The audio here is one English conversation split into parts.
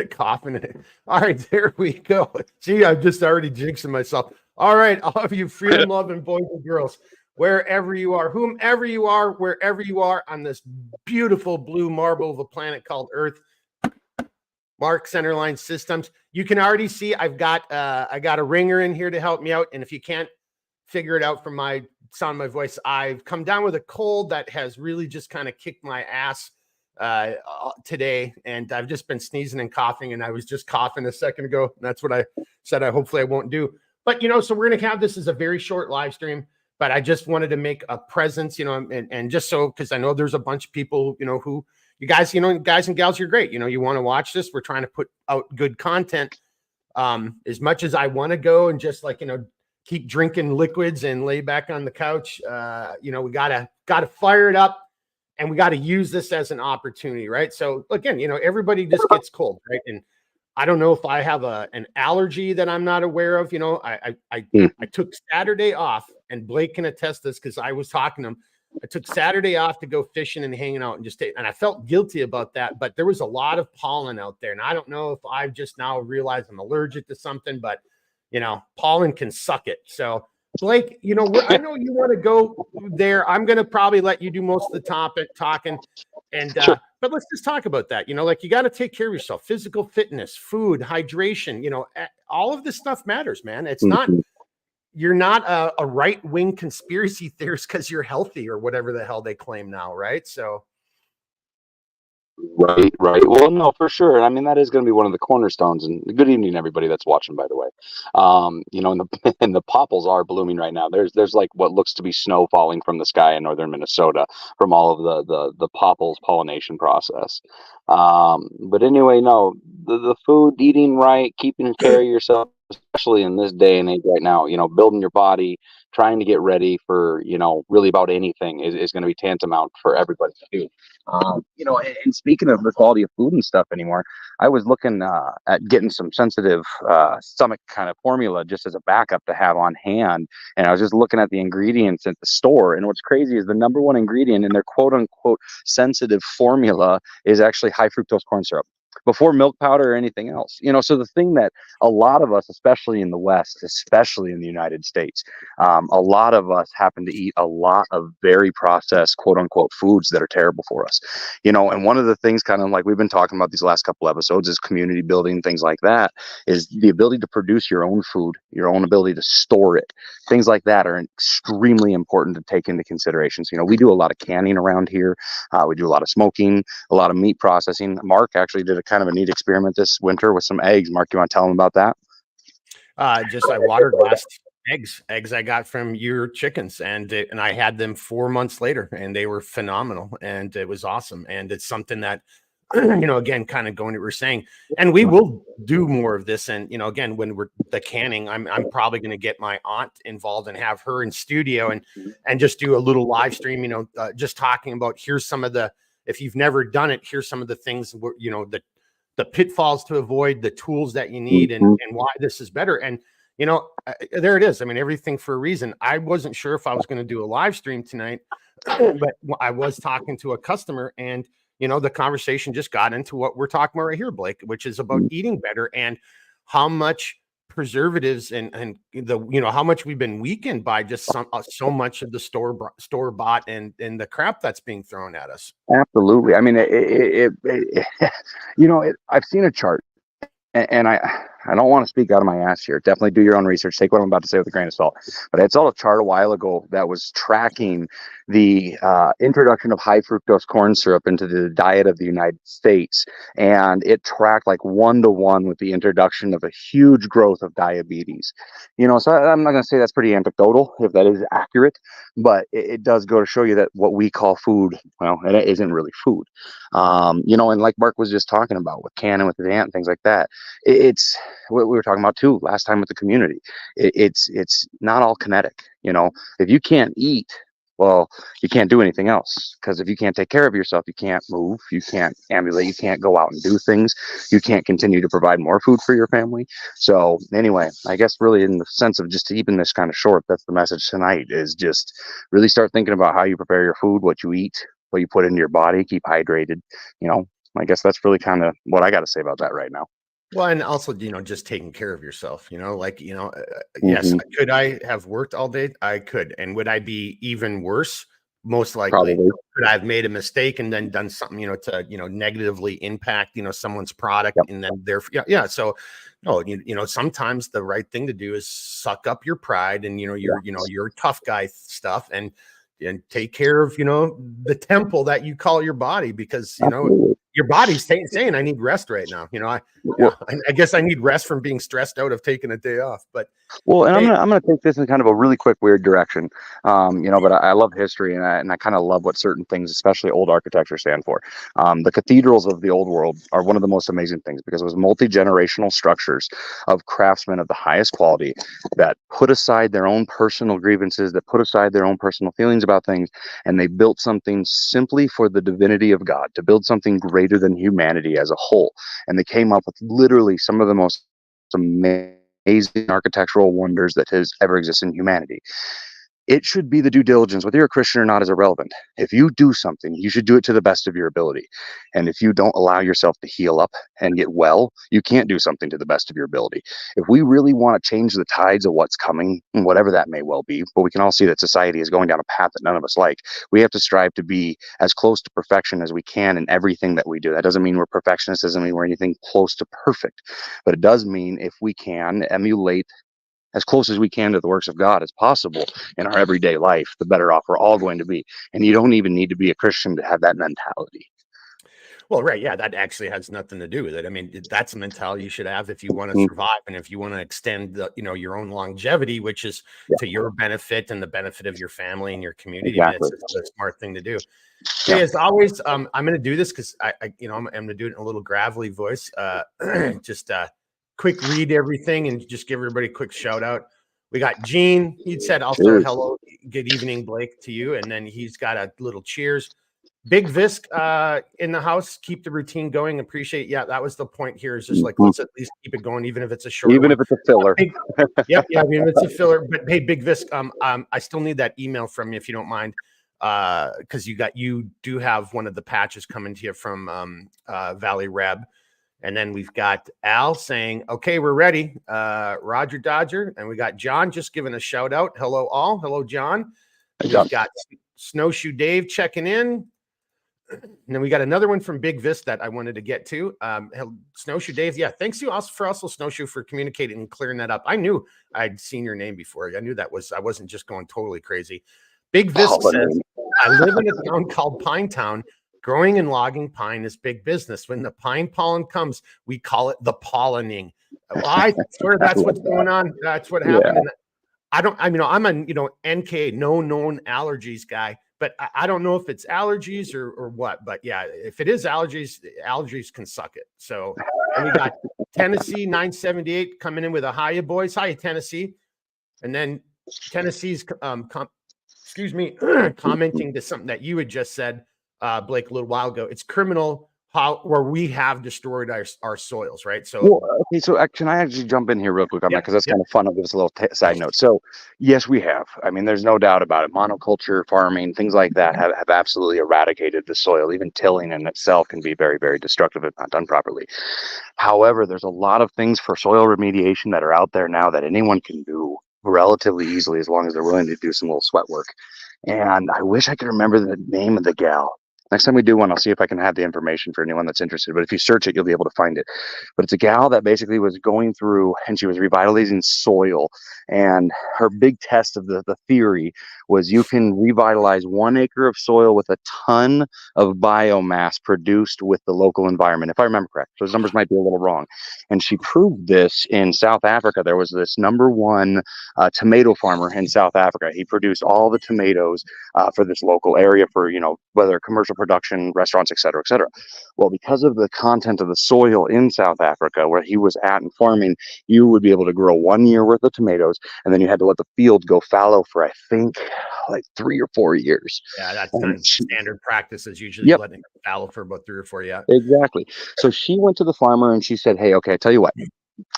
Coughing. All right, there we go. See, I'm just already jinxing myself. All right, all of you freedom loving boys and girls, wherever you are, whomever you are, wherever you are on this beautiful blue marble of a planet called Earth. Mark, Centerline Systems. You can already see I got a ringer in here to help me out. And if you can't figure it out from my sound of my voice, I've come down with a cold that has really just kind of kicked my ass today, and I've just been sneezing and coughing, and I was just coughing a second ago. And that's what I said hopefully I won't do. But so we're gonna have this as a very short live stream, but I just wanted to make a presence, and just so, because I know there's a bunch of people, who you guys, guys and gals, you're great. You want to watch this. We're trying to put out good content. As much as I want to go and just keep drinking liquids and lay back on the couch, we gotta fire it up. And we got to use this as an opportunity, right? So again, everybody just gets cold, right? And I don't know if I have an allergy that I'm not aware of. I took Saturday off, and Blake can attest this because I was talking to him. I took Saturday off to go fishing and hanging out and I felt guilty about that. But there was a lot of pollen out there, and I don't know if I've just now realized I'm allergic to something, but pollen can suck it. So Blake, I know you want to go there. I'm going to probably let you do most of the talking. And, Sure. But let's just talk about that. You got to take care of yourself, physical fitness, food, hydration, all of this stuff matters, man. It's not, you're not a right-wing conspiracy theorist because you're healthy or whatever the hell they claim now. Right. So. Right. Well, no, for sure. I mean, that is going to be one of the cornerstones. And good evening, everybody that's watching, by the way. And the popples are blooming right now. There's like what looks to be snow falling from the sky in northern Minnesota from all of the popples pollination process. But anyway, no, the food, eating right, keeping care of yourself, especially in this day and age right now, building your body, trying to get ready for, really about anything is going to be tantamount for everybody to do. And speaking of the quality of food and stuff anymore, I was looking at getting some sensitive stomach kind of formula just as a backup to have on hand. And I was just looking at the ingredients at the store. And what's crazy is the number one ingredient in their quote unquote sensitive formula is actually high fructose corn syrup before milk powder or anything else. So the thing that a lot of us, especially in the West, especially in the United States, a lot of us happen to eat a lot of very processed, quote unquote, foods that are terrible for us. And one of the things kind of like we've been talking about these last couple episodes is community building, things like that, is the ability to produce your own food, your own ability to store it. Things like that are extremely important to take into consideration. So, we do a lot of canning around here. We do a lot of smoking, a lot of meat processing. Mark actually did a kind of a neat experiment this winter with some eggs. Mark, you want to tell them about that? I watered last eggs I got from your chickens, and I had them 4 months later, and they were phenomenal, and it was awesome. And it's something that, again, kind of going to what we're saying, and we will do more of this. And, again, when we're the canning, I'm probably going to get my aunt involved and have her in studio and just do a little live stream, just talking about, here's some of the, if you've never done it, here's some of the things, the pitfalls to avoid, the tools that you need, and why this is better. And, there it is. I mean, everything for a reason. I wasn't sure if I was going to do a live stream tonight, but I was talking to a customer, and, the conversation just got into what we're talking about right here, Blake, which is about eating better and how much preservatives and how much we've been weakened by just so much of the store bought and the crap that's being thrown at us. Absolutely. I mean, I've seen a chart, and I don't want to speak out of my ass here. Definitely do your own research. Take what I'm about to say with a grain of salt. But I saw a chart a while ago that was tracking the introduction of high fructose corn syrup into the diet of the United States. And it tracked like 1-to-1 with the introduction of a huge growth of diabetes. So I'm not going to say that's pretty anecdotal, if that is accurate, but it does go to show you that what we call food, well, it isn't really food. And like Mark was just talking about with canning with his aunt and things like that, it's what we were talking about too last time with the community. It's not all kinetic. If you can't eat, well, you can't do anything else, because if you can't take care of yourself, you can't move, you can't ambulate, you can't go out and do things, you can't continue to provide more food for your family. So anyway, I guess really in the sense of just keeping this kind of short, that's the message tonight, is just really start thinking about how you prepare your food, what you eat, what you put into your body, keep hydrated, I guess that's really kind of what I got to say about that right now. Well, and also, just taking care of yourself, like, yes, Hmm. could I have worked all day? I could. And would I be even worse? Most likely. Probably. Could I have made a mistake and then done something, to, negatively impact, someone's product Yep. and then yeah, yeah. So no, sometimes the right thing to do is suck up your pride and, your tough guy stuff and take care of, the temple that you call your body, because, Absolutely. your body's saying, I need rest right now. Well, I guess I need rest from being stressed out of taking a day off. But Well, and hey, I'm gonna take this in kind of a really quick weird direction, but I love history and I kind of love what certain things, especially old architecture, stand for. The cathedrals of the old world are one of the most amazing things because it was multi-generational structures of craftsmen of the highest quality that put aside their own personal grievances, that put aside their own personal feelings about things, and they built something simply for the divinity of God, to build something greater than humanity as a whole. And they came up with literally some of the most amazing architectural wonders that has ever existed in humanity. It should be the due diligence, whether you're a Christian or not, is irrelevant. If you do something, you should do it to the best of your ability. And if you don't allow yourself to heal up and get well, you can't do something to the best of your ability. If we really want to change the tides of what's coming, whatever that may well be, but we can all see that society is going down a path that none of us like, we have to strive to be as close to perfection as we can in everything that we do. That doesn't mean we're perfectionists, doesn't mean we're anything close to perfect, but it does mean if we can emulate as close as we can to the works of God as possible in our everyday life, the better off we're all going to be. And you don't even need to be a Christian to have that mentality. well, right, yeah, that actually has nothing to do with it. I mean, that's a mentality you should have if you want to Mhm. survive and if you want to extend your own longevity, which is Yeah, to your benefit and the benefit of your family and your community. I mean, exactly. it's just a smart thing to do. Yeah. Hey, as always, I'm going to do this because I'm going to do it in a little gravelly voice. Just quick read everything and just give everybody a quick shout out. We got Gene. He said also Cheers. hello, good evening, Blake, to you, and then he's got a little cheers. Big Visk in the house. Keep the routine going. Appreciate. Yeah, that was the point here. Is just like Mhm. let's at least keep it going, even if it's a shorter Even one. if it's a filler. Big, yep, yeah. I mean, it's a filler, but hey, Big Visk, I still need that email from you if you don't mind, because you do have one of the patches coming to you from Valley Reb, and then we've got Al saying, "Okay, we're ready." Roger Dodger, and we got John just giving a shout out. Hello, all. Hello, John. Hey, We've John. got Snowshoe Dave checking in. And then we got another one from Big Vis that I wanted to get to. Snowshoe Dave. Yeah, thanks you also Snowshoe for communicating and clearing that up. I knew I'd seen your name before. I knew I wasn't just going totally crazy. Big Visk says, I live in a town called Pine Town. Growing and logging pine is big business. When the pine pollen comes, we call it the pollinating. Well, I swear that's what's going on. That's what happened. Yeah. And I'm a, NK, no known allergies guy, but I don't know if it's allergies or what. But yeah, if it is allergies can suck it. So, and we got Tennessee 978 coming in with a hiya, boys. Hiya, Tennessee. And then Tennessee's, commenting to something that you had just said, Blake, a little while ago. It's criminal where we have destroyed our soils, right? So, Well, okay, so can I actually jump in here real quick on that? yep, Because that's yep. kind of fun. I'll give us a little side note. So, yes, we have. I mean, there's no doubt about it. Monoculture, farming, things like that have absolutely eradicated the soil. Even tilling in itself can be very, very destructive if not done properly. However, there's a lot of things for soil remediation that are out there now that anyone can do relatively easily as long as they're willing to do some little sweat work. And I wish I could remember the name of the gal. Next time we do one, I'll see if I can have the information for anyone that's interested. But if you search it, you'll be able to find it. But it's a gal that basically was going through and she was revitalizing soil. And her big test of the theory was you can revitalize 1 acre of soil with a ton of biomass produced with the local environment, if I remember correct. Those numbers might be a little wrong. And she proved this in South Africa. There was this number one tomato farmer in South Africa. He produced all the tomatoes for this local area for, whether commercial production, restaurants, et cetera, et cetera. Well, because of the content of the soil in South Africa where he was at and farming, you would be able to grow 1 year worth of tomatoes, and then you had to let the field go fallow for, I think, like 3 or 4 years. Yeah, that's And the standard practice is usually yep, letting it fallow for about 3 or 4. Yeah. exactly. So she went to the farmer and she said, "Hey, okay, I tell you what,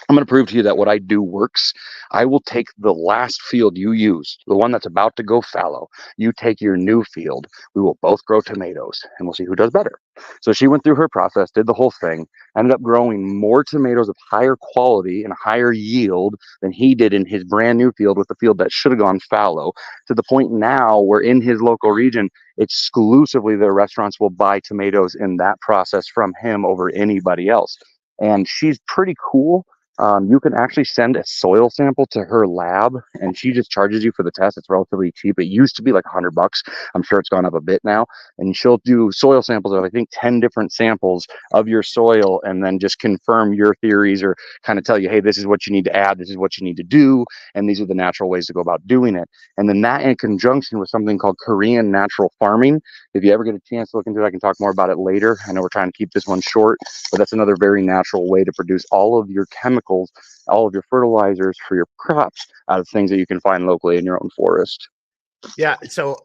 I'm going to prove to you that what I do works. I will take the last field you used, the one that's about to go fallow. You take your new field. We will both grow tomatoes, and we'll see who does better. So she went through her process, did the whole thing, ended up growing more tomatoes of higher quality and higher yield than he did in his brand new field with the field that should have gone fallow, to the point now where in his local region, exclusively their restaurants will buy tomatoes in that process from him over anybody else. And she's pretty cool. You can actually send a soil sample to her lab, and she just charges you for the test. It's relatively cheap. It used to be like $100. I'm sure it's gone up a bit now. And she'll do soil samples of, I think, 10 different samples of your soil, and then just confirm your theories or kind of tell you, hey, this is what you need to add, this is what you need to do, and these are the natural ways to go about doing it. And then that in conjunction with something called Korean natural farming. If you ever get a chance to look into it, I can talk more about it later. I know we're trying to keep this one short, but that's another very natural way to produce all of your chemicals, all of your fertilizers for your crops out of things that you can find locally in your own forest. Yeah. So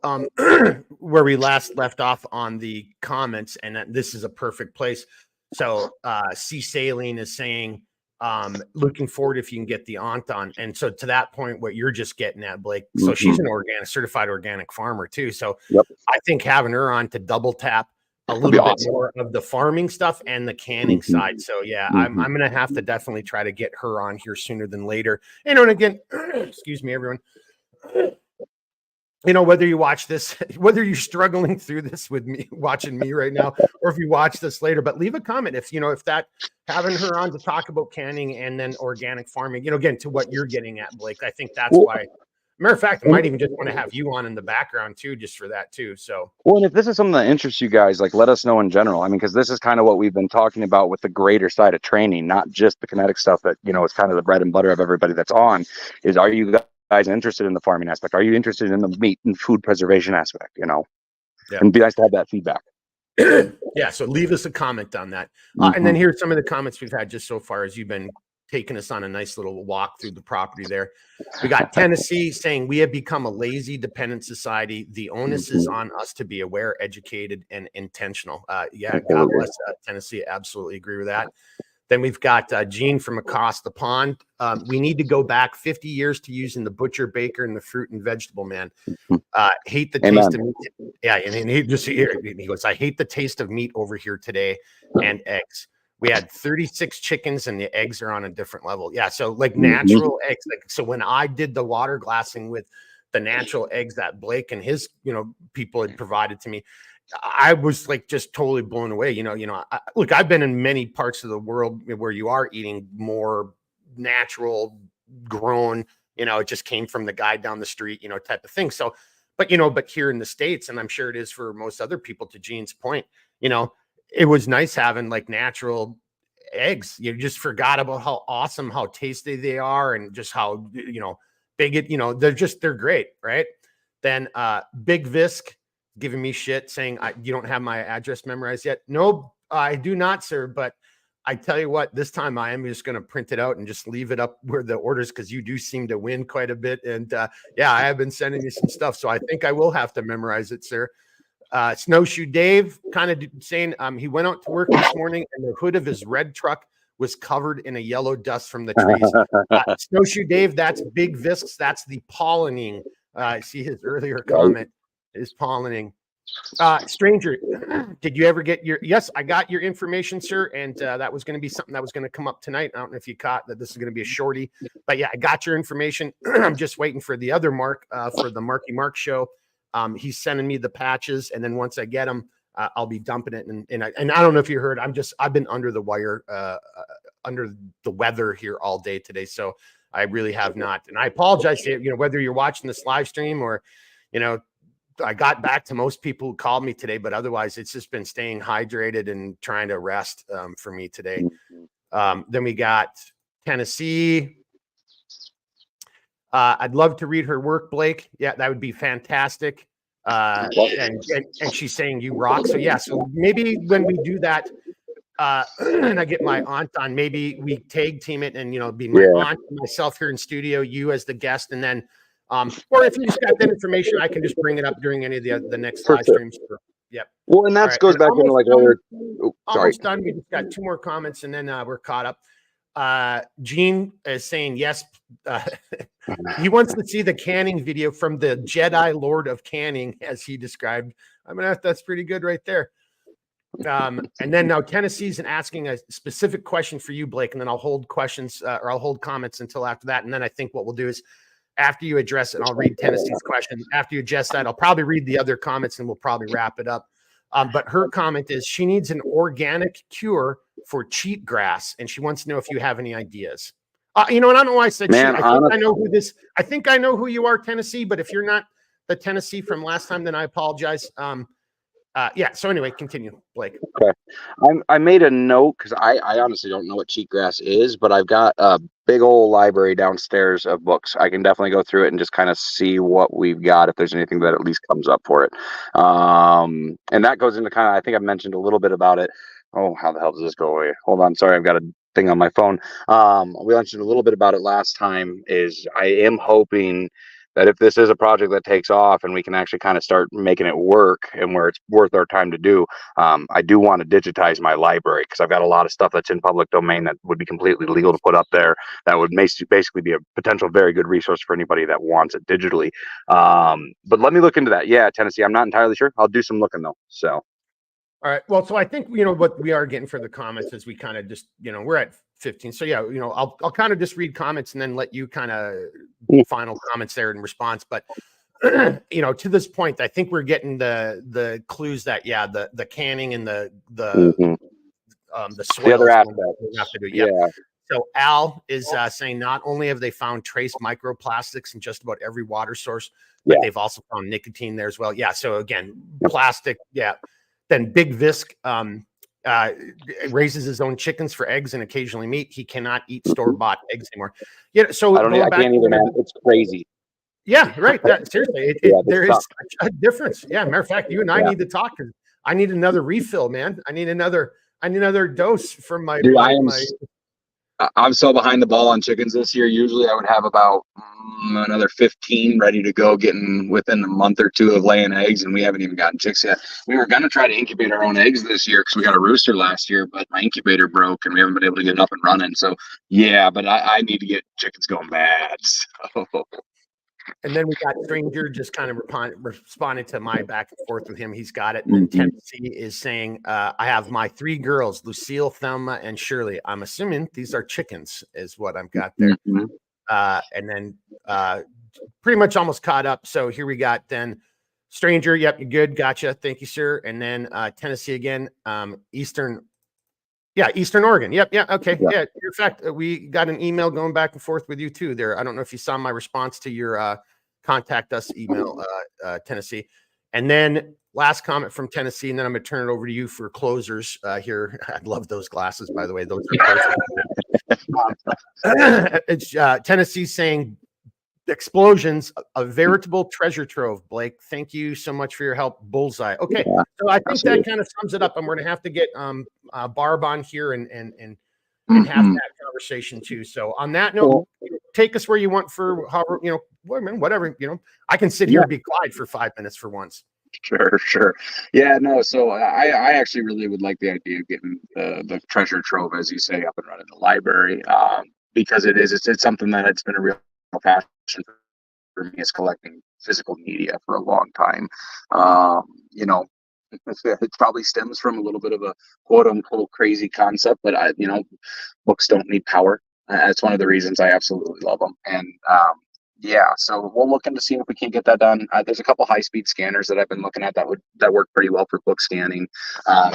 where we last left off on the comments, and this is a perfect place. So C Saline is saying, looking forward if you can get the aunt on. And so to that point, what you're just getting at, Blake, so she's an certified organic farmer too. So I think having her on to double tap a little bit more of the farming stuff and the canning side. So yeah, I'm going to have to definitely try to get her on here sooner than later. And again, excuse me, everyone. Whether you watch this, whether you're struggling through this with me, watching me right now, or if you watch this later, but leave a comment if that having her on to talk about canning and then organic farming, again, to what you're getting at, Blake. I think that's why. Matter of fact, I might even just want to have you on in the background too, just for that too. So, well, and if this is something that interests you guys, like, let us know in general. I mean, because this is kind of what we've been talking about with the greater side of training, not just the kinetic stuff that, is kind of the bread and butter of everybody that's on. Is, are you guys interested in the farming aspect? Are you interested in the meat and food preservation aspect? And it'd be nice to have that feedback. Yeah. So leave us a comment on that. And then here's some of the comments we've had just so far as you've been taking us on a nice little walk through the property there. We got Tennessee saying, we have become a lazy, dependent society. The onus is on us to be aware, educated, and intentional. Yeah, God bless Tennessee. Absolutely agree with that. Then we've got Gene from across the pond. We need to go back 50 years to using the butcher, baker, and the fruit and vegetable man. Hate the taste of meat. Yeah, and he goes, I hate the taste of meat over here today, and eggs. We had 36 chickens and the eggs are on a different level. Yeah. So like natural eggs. So when I did the water glassing with the natural eggs that Blake and his, people had provided to me, I was like just totally blown away. Look, I've been in many parts of the world where you are eating more natural grown, it just came from the guy down the street, type of thing. So, but here in the States, and I'm sure it is for most other people, to Gene's point, it was nice having like natural eggs. You just forgot about how awesome, how tasty they are, and just how, big it, they're great. Right. Then Big Visk giving me shit saying, you don't have my address memorized yet. No, I do not, sir. But I tell you what, this time I am just going to print it out and just leave it up where the orders, because you do seem to win quite a bit. And yeah, I have been sending you some stuff. So I think I will have to memorize it, sir. Snowshoe Dave kind of saying he went out to work this morning and the hood of his red truck was covered in a yellow dust from the trees. Snowshoe Dave, that's Big Visks. That's the pollinating. I see his earlier comment is pollinating. Stranger, did you ever get yes, I got your information, sir. And that was going to be something that was going to come up tonight. I don't know if you caught that this is going to be a shorty, but yeah, I got your information. I'm just waiting for the other Mark for the Marky Mark show. He's sending me the patches, and then once I get them, I'll be dumping it. And I don't know if you heard, I've been under the wire, under the weather here all day today, so I really have not. And I apologize to whether you're watching this live stream or, I got back to most people who called me today, but otherwise it's just been staying hydrated and trying to rest for me today. Then we got Tennessee. I'd love to read her work, Blake. Yeah, that would be fantastic. And she's saying you rock. So yeah, so maybe when we do that, and I get my aunt on, maybe we tag team it and be my aunt and myself here in studio, you as the guest, and then or if you just got that information, I can just bring it up during any of the next live streams. Yep. Well, and that goes back into like almost done. We just got 2 more comments and then we're caught up. Gene is saying yes. He wants to see the canning video from the Jedi Lord of Canning, as he described. I mean, that's pretty good right there. And then now Tennessee's asking a specific question for you, Blake, and then I'll hold questions or I'll hold comments until after that. And then I think what we'll do is after you address it, I'll read Tennessee's question. After you address that, I'll probably read the other comments and we'll probably wrap it up. But her comment is she needs an organic cure for cheatgrass, and she wants to know if you have any ideas. You know, and I don't know why I said Man, cheat. I think I know who you are, Tennessee. But if you're not the Tennessee from last time, then I apologize. Yeah. So anyway, continue, Blake. Okay. I made a note because I honestly don't know what cheatgrass is, but I've got a big old library downstairs of books. I can definitely go through it and just kind of see what we've got, if there's anything that at least comes up for it. And that goes into kind of, I think I've mentioned a little bit about it. Oh, how the hell does this go away? Hold on. Sorry, I've got a thing on my phone. We mentioned a little bit about it last time. Is I am hoping that if this is a project that takes off and we can actually kind of start making it work and where it's worth our time to do, I do want to digitize my library because I've got a lot of stuff that's in public domain that would be completely legal to put up there. That would basically be a potential very good resource for anybody that wants it digitally. But let me look into that. Yeah, Tennessee, I'm not entirely sure. I'll do some looking though. So. All right. Well, so I think, you know, what we are getting for the comments is we kind of just, you know, we're at 15. So yeah, you know, I'll kind of just read comments and then let you kind of final comments there in response. But you know, to this point, I think we're getting the clues that the canning and the soil, the other aspects we have to do. Yeah. So Al is saying not only have they found trace microplastics in just about every water source, but they've also found nicotine there as well. Yeah. So again, plastic. Yeah. Then Big Visk raises his own chickens for eggs and occasionally meat. He cannot eat store-bought eggs anymore. Yeah, so I can't either, man. It's crazy. Yeah, right. Seriously, there is a difference. Yeah, matter of fact, you and I need to talk. I need another refill, man. I need another dose from my. Dude, I'm so behind the ball on chickens this year. Usually I would have about another 15 ready to go, getting within a month or two of laying eggs, and we haven't even gotten chicks yet. We were going to try to incubate our own eggs this year because we got a rooster last year, but my incubator broke and we haven't been able to get it up and running. So yeah, but I need to get chickens going bad. So. And then we got Stranger just kind of responding to my back and forth with him. He's got it. And then Tennessee is saying, I have my 3 girls, Lucille, Thelma, and Shirley. I'm assuming these are chickens is what I've got there. And then pretty much almost caught up. So here we got then Stranger. Yep, you're good. Gotcha. Thank you, sir. And then Tennessee again, Eastern Oregon. Yep. Yeah. Okay. Yeah. In fact, we got an email going back and forth with you too there. I don't know if you saw my response to your contact us email, Tennessee. And then last comment from Tennessee, and then I'm going to turn it over to you for closers here. I love those glasses, by the way. Those are it's Tennessee saying explosions, a veritable treasure trove. Blake, thank you so much for your help. Bullseye. Okay, so I think that kind of sums it up. And we're gonna have to get Barb on here and have that conversation too. So on that note, take us where you want for however, you know, whatever, you know. I can sit here and be quiet for 5 minutes for once. Sure. Yeah, no. So I actually really would like the idea of getting the treasure trove, as you say, up and running the library, because it's something that it's been a real passion for me, is collecting physical media for a long time. You know, it probably stems from a little bit of a quote unquote crazy concept, but books don't need power. That's one of the reasons I absolutely love them. And so we'll look into seeing if we can get that done. There's a couple high-speed scanners that I've been looking at that work pretty well for book scanning.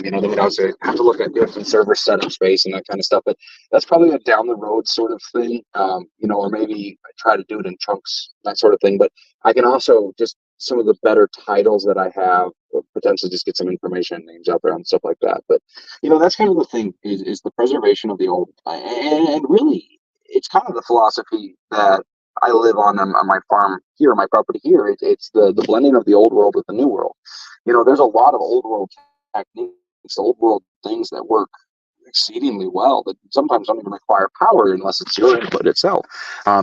They would also have to look at different server setup space and that kind of stuff, but that's probably a down the road sort of thing. Or maybe I try to do it in chunks, that sort of thing. But I can also just some of the better titles that I have potentially just get some information and names out there and stuff like that. But that's kind of the thing is the preservation of the old, and really it's kind of the philosophy that I live on my farm here, my property here. It's the blending of the old world with the new world. There's a lot of old world techniques, old world things that work exceedingly well that sometimes don't even require power unless it's your input itself.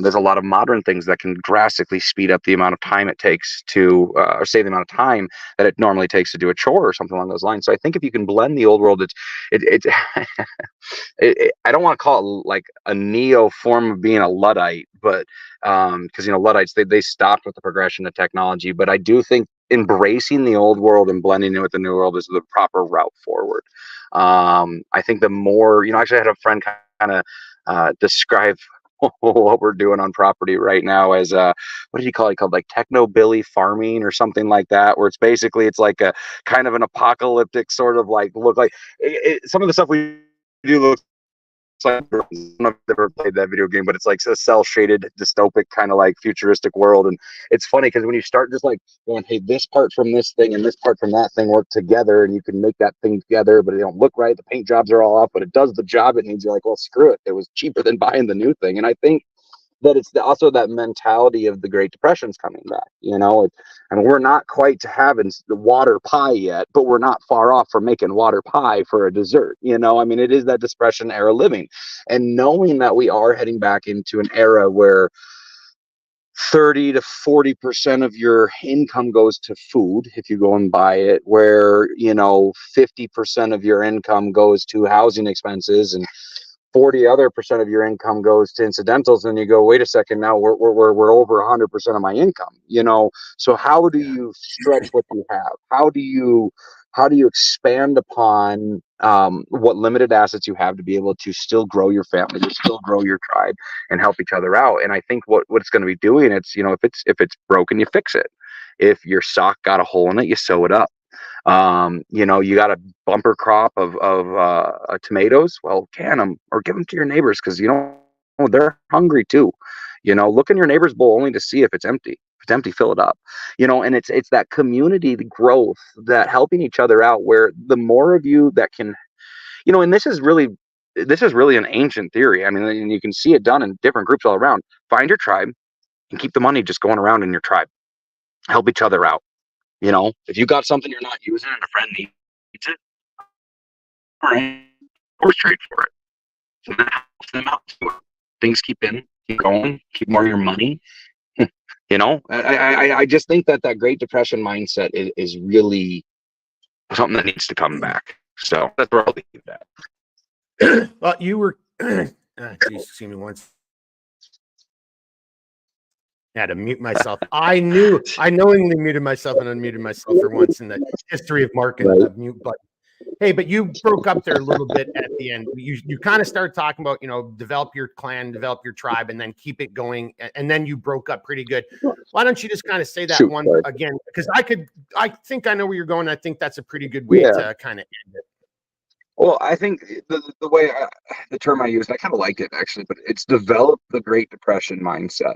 There's a lot of modern things that can drastically speed up the amount of time it takes to, or save the amount of time that it normally takes to do a chore or something along those lines. So I think if you can blend the old world, it I don't want to call it like a neo form of being a Luddite, but because Luddites they stopped with the progression of technology. But I do think embracing the old world and blending it with the new world is the proper route forward. I think the more, actually I had a friend kind of describe what we're doing on property right now as what did he call it? He called like techno billy farming or something like that, where it's like a kind of an apocalyptic sort of like look like some of the stuff we do looks like, I don't know if you've ever played that video game, but it's like a cell shaded dystopic kind of like futuristic world. And it's funny because when you start just like going, hey, this part from this thing and this part from that thing work together, and you can make that thing together, but it don't look right, the paint jobs are all off, but it does the job it needs. You're like, well, screw it, it was cheaper than buying the new thing. And I think that it's also that mentality of the Great Depression's coming back. We're not quite to having the water pie yet, but we're not far off from making water pie for a dessert. It is that Depression era living, and knowing that we are heading back into an era where 30 to 40% of your income goes to food if you go and buy it, where 50% of your income goes to housing expenses, and 40 other percent of your income goes to incidentals, and you go, wait a second, now we're over 100% of my income. So how do you stretch what you have? How do you expand upon what limited assets you have to be able to still grow your family, to still grow your tribe, and help each other out? And I think what it's going to be doing, it's if it's broken, you fix it. If your sock got a hole in it, you sew it up. You got a bumper crop of tomatoes, well, can them or give them to your neighbors, because they're hungry too. Look in your neighbor's bowl only to see if it's empty. If it's empty, fill it up. And it's that community growth, that helping each other out, where the more of you that can, and this is really an ancient theory. And you can see it done in different groups all around. Find your tribe and keep the money just going around in your tribe. Help each other out. If you got something you're not using and a friend needs it, all right, horse trade for it. So that helps them out too. Things keep going, keep more of your money. I just think that Great Depression mindset is really something that needs to come back. So that's where I'll leave that. Well, you were, geez, excuse me once. I had to mute myself. I knowingly muted myself and unmuted myself for once in the history of marketing, right. The mute button. Hey, but you broke up there a little bit at the end. You kind of started talking about, develop your clan, develop your tribe, and then keep it going. And then you broke up pretty good. Why don't you just kind of say that again? Because I think I know where you're going. I think that's a pretty good way to kind of end it. Well, I think the way the term I used, I kind of liked it actually, but it's develop the Great Depression mindset.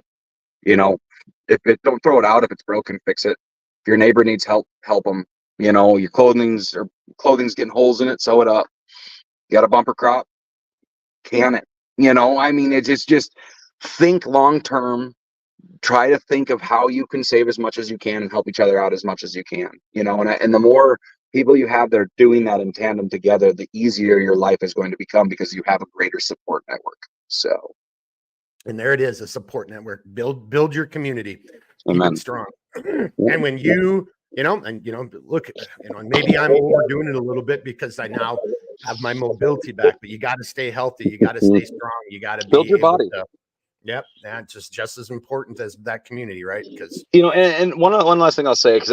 If it, don't throw it out. If it's broken, fix it. If your neighbor needs help, help them. Your clothing's getting holes in it, sew it up. You got a bumper crop, can it. It's just think long term. Try to think of how you can save as much as you can and help each other out as much as you can. And the more people you have that are doing that in tandem together, the easier your life is going to become, because you have a greater support network. So. And there it is, a support network. Build your community. Amen. Keep it strong. And when you, look, maybe I'm overdoing it a little bit because I now have my mobility back, but you got to stay healthy. You got to stay strong. You got to build your body. Yep. That's just as important as that community, right? Because, and one last thing I'll say, because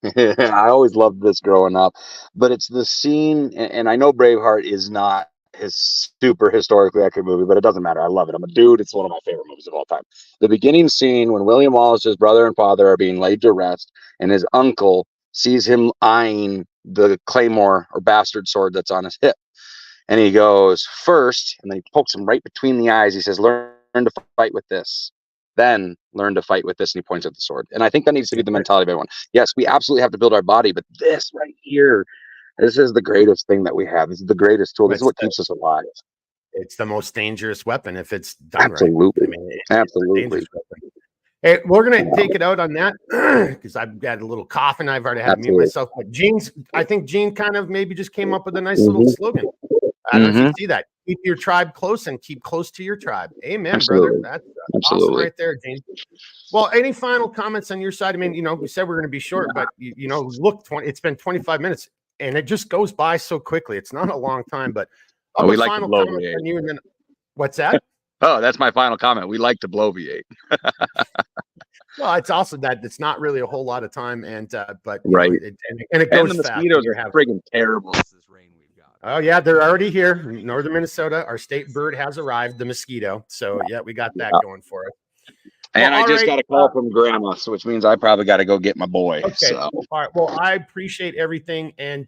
I always loved this growing up, but it's the scene, and I know Braveheart is not his super historically accurate movie, but it doesn't matter. I love it. I'm a dude. It's one of my favorite movies of all time. The beginning scene when William Wallace's brother and father are being laid to rest, and his uncle sees him eyeing the claymore or bastard sword that's on his hip, and he goes, first, and then he pokes him right between the eyes. He says, learn to fight with this, then learn to fight with this, and he points at the sword. And I think that needs to be the mentality of everyone. Yes, we absolutely have to build our body, but this right here, this is the greatest thing that we have. This is the greatest tool. This is what keeps us alive. It's the most dangerous weapon if it's done absolutely. Right. Absolutely. Hey, we're going to take it out on that because I've got a little cough and I've already had to mute myself. But I think Gene kind of maybe just came up with a nice little slogan. I don't know if you see that. Keep your tribe close and keep close to your tribe. Amen, brother. That's awesome right there, James. Well, any final comments on your side? I mean, we said we're going to be short, but look, it's been 25 minutes and it just goes by so quickly. It's not a long time, but we like final to blow comments V8. on you, and then what's that? Oh, that's my final comment. We like to blow V8. Well, it's also that it's not really a whole lot of time, but right, it goes the fast. mosquitoes are friggin' terrible. This rain we've got. Oh yeah, they're already here. Northern Minnesota, our state bird has arrived, the mosquito. So yeah, we got that going for us. And I just got a call from Grandma, so which means I probably got to go get my boy. Okay. So. All right. Well, I appreciate everything, and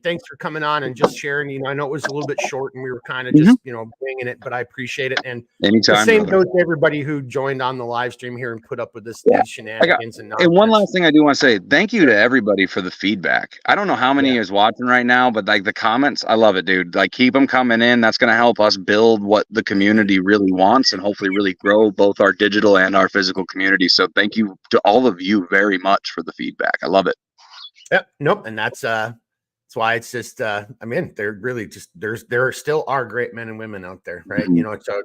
thanks for coming on and just sharing. I know it was a little bit short, and we were kind of just winging it, but I appreciate it. And anytime, the same goes to everybody who joined on the live stream here and put up with this these shenanigans and nonsense. And one last thing I do want to say, thank you to everybody for the feedback. I don't know how many is watching right now, but like the comments, I love it, dude. Like keep them coming in. That's going to help us build what the community really wants and hopefully really grow both our digital and our physical community. So thank you to all of you very much for the feedback. I love it. Yep. Nope. And that's why it's just I mean, they're really just there still are great men and women out there, right? So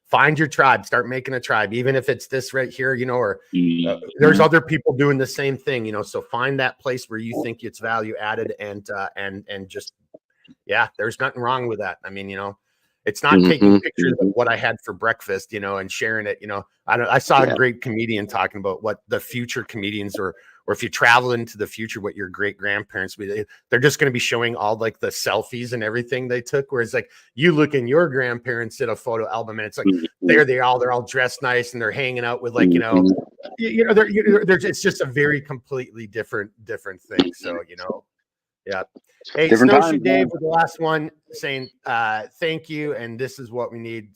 find your tribe, start making a tribe, even if it's this right here, or there's other people doing the same thing, so find that place where you think it's value added and just there's nothing wrong with that. I mean, it's not taking pictures of what I had for breakfast, and sharing it. I saw a great comedian talking about what the future comedians or if you travel into the future, what your great grandparents they're just going to be showing all like the selfies and everything they took. Whereas like you look in your grandparents did a photo album and it's like they're all dressed nice and they're hanging out with like it's just a very completely different thing. So yeah. Hey, different Snowshoe times, Dave with the last one saying thank you, and this is what we need.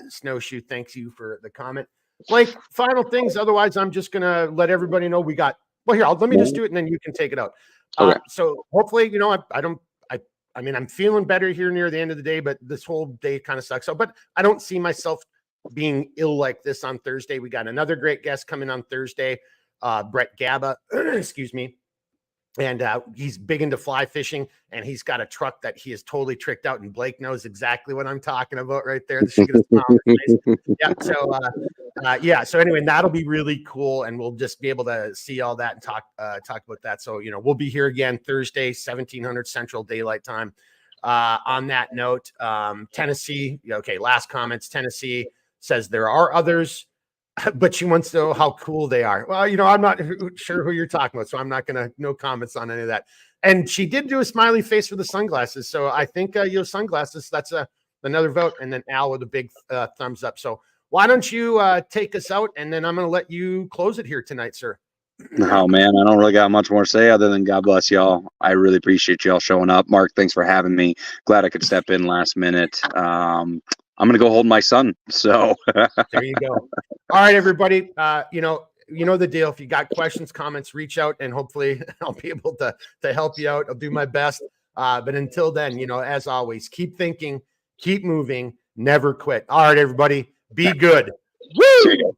Snowshoe, thanks you for the comment. Blake, final things. Otherwise, I'm just gonna let everybody know we got. Well, here, let me just do it, and then you can take it out. Okay. So hopefully, I mean, I'm feeling better here near the end of the day, but this whole day kind of sucks. So, but I don't see myself being ill like this on Thursday. We got another great guest coming on Thursday, Brett Gaba. Excuse me. And he's big into fly fishing, and he's got a truck that he is totally tricked out. And Blake knows exactly what I'm talking about right there. So anyway, that'll be really cool, and we'll just be able to see all that and talk about that. So we'll be here again Thursday, 1700 Central Daylight Time. On that note, Tennessee. Okay, last comments. Tennessee says there are others. But she wants to know how cool they are. Well, I'm not sure who you're talking about, so I'm not no comments on any of that. And she did do a smiley face for the sunglasses. So I think sunglasses, that's another vote. And then Al with a big thumbs up. So why don't you take us out, and then I'm going to let you close it here tonight, sir. Oh, man, I don't really got much more to say other than God bless y'all. I really appreciate y'all showing up. Mark, thanks for having me. Glad I could step in last minute. I'm going to go hold my son. So there you go. All right, everybody. You know the deal. If you got questions, comments, reach out, and hopefully I'll be able to help you out. I'll do my best. But until then, as always, keep thinking, keep moving, never quit. All right, everybody, be good. Woo!